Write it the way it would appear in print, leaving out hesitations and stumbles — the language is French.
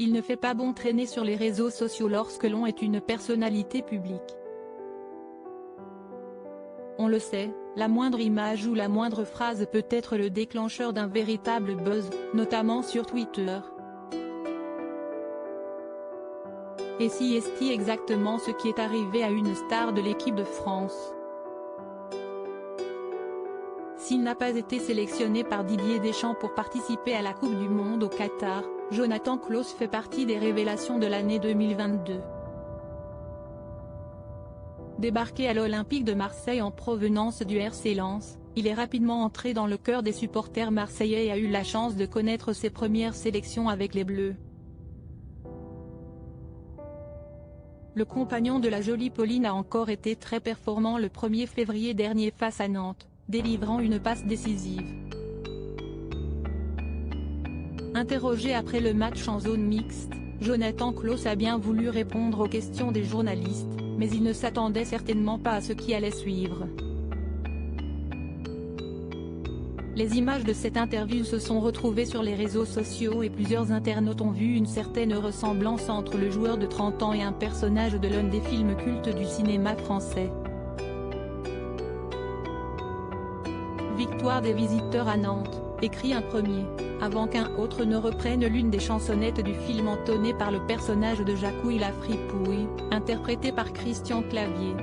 Il ne fait pas bon traîner sur les réseaux sociaux lorsque l'on est une personnalité publique. On le sait, la moindre image ou la moindre phrase peut être le déclencheur d'un véritable buzz, notamment sur Twitter. Et si est exactement ce qui est arrivé à une star de l'équipe de France? S'il n'a pas été sélectionné par Didier Deschamps pour participer à la Coupe du Monde au Qatar, Jonathan Klaus fait partie des révélations de l'année 2022. Débarqué à l'Olympique de Marseille en provenance du RC Lens, il est rapidement entré dans le cœur des supporters marseillais et a eu la chance de connaître ses premières sélections avec les Bleus. Le compagnon de la jolie Pauline a encore été très performant le 1er février dernier face à Nantes, délivrant une passe décisive. Interrogé après le match en zone mixte, Jonathan Klaus a bien voulu répondre aux questions des journalistes, mais il ne s'attendait certainement pas à ce qui allait suivre. Les images de cette interview se sont retrouvées sur les réseaux sociaux et plusieurs internautes ont vu une certaine ressemblance entre le joueur de 30 ans et un personnage de l'un des films cultes du cinéma français. Victoire des visiteurs à Nantes, écrit un premier, avant qu'un autre ne reprenne l'une des chansonnettes du film entonnées par le personnage de Jacouille la fripouille, interprété par Christian Clavier.